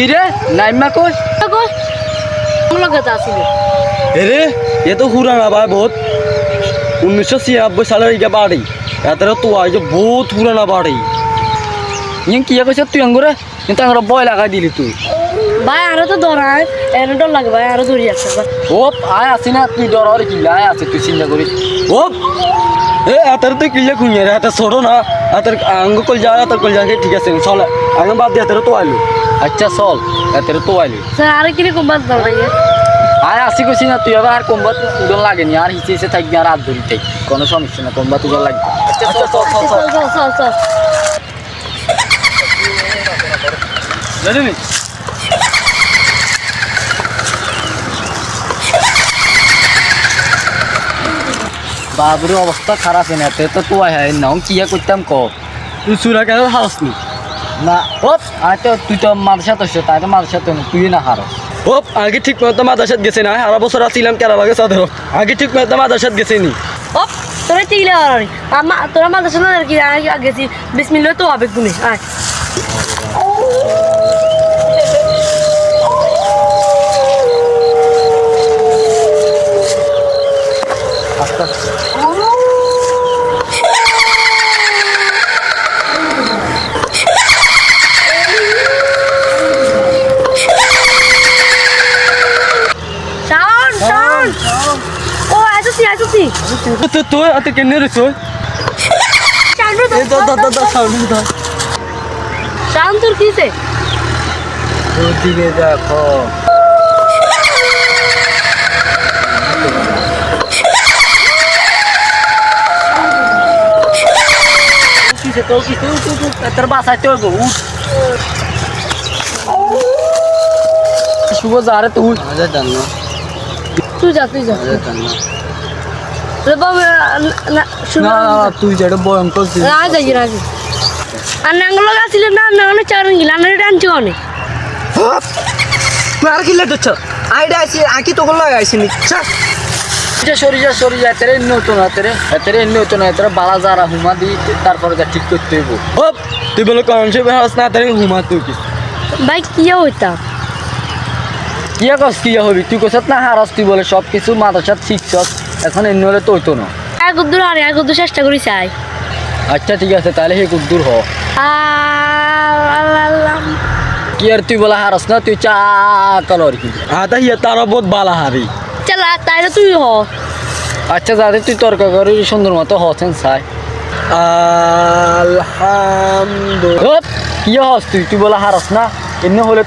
কি রে নাইমা কই এরে এ তো পুরানা ভাই বহুত 1996 সালের ইটা বাড়ি এত তো আজ বহুত পুরানা বাড়ি ইয়ে কি কইছ তুই আঙ্গুরে কিন্তু আঙ্গুর বয় লাগাই দিলি তুই ভাই আরো তো ধরায় এনে ডর লাগে ভাই আরো ধরি আছে ও আয় আসি না তুই ডর আর কি আয় আছে তুই চিন্তা করি ও এ আতার তুই কিলে খুঁজে রে এটা ছোট না আতার আঙ্গ কল যা আতার কল যা ঠিক আছে চল আঙ্গ বাদ দিয়ে আতার তো আইলো আচ্ছা চল আতার তো আইলো স্যার আর কি রকম বাদ দাও ভাই আয় আসি কইছি না তুই আবার কম্বাত উদন লাগেনি আর হিচে হিচে থাকবি আর হাত ধরি থাকবি কোনো সমস্যা না কম্বাত উদন লাগবে আচ্ছা চল চল চল চল চল চল জানি বাবুর অবস্থা খারাপ এনে তো তো হয় না কি করতাম ক তুই চুরা কেন হারসনি না ও তুই তো মাদ্রাসা তো তাই তো মাদ্রাসা তো তুই না হারস ও আগে ঠিক মতো মাদ্রাসাত গেছে না সারা বছর আসছিলাম কেরা লাগে সাধারণ আগে ঠিক মতো মাদ্রাসাত গেছে নি ও তোরা চিলে আর আমা তোরা মাদ্রাসা না কি গেছি বিসমিল্লাহ তো হবে গুনে আয় তুই এত কেন রে তুই শান্তর কিসে ওদিকে দেখো কিসে তো কিছু তোর বাসায় তোর বউ শুভ যা রে তুই জানো তুই যা তুই যেটা ভয়ঙ্কর আর নাঙ্গল গাছিল না নাঙ্গল চারণ গিলা না টানছি অনেক তুই আর কি লেট হচ্ছ আইডা আইছি আঁকি তো করলো আইছি নিচ্ছা সরি যা তেরে নতুন তেরে বালা যারা হুমা দি তারপরে যা ঠিক করতে হইব ও তুই বলে কনসে হাস না তেরে হুমা তুই কি ভাই কি হইতা কিয়া কস কিয়া হবি তুই কইছত না হারস তুই বলে সব কিছু মাদ্রাসাত শিখছস এখন এমনি হলে তো হইতো না এক দূর আর এক দূর চেষ্টা করি চাই আচ্ছা ঠিক আছে তাহলে হে কুদ্দুর হ কি আর তুই বলে হারস না তুই চা কলর কি আতা ইয়া তারা বহুত বালা হারি চল তাইলে তুই হ আচ্ছা যাতে তুই তর্ক করি সুন্দর মতো হছেন চাই আলহামদুলিল্লাহ কি হস তুই বলে হারস না এমনি হলে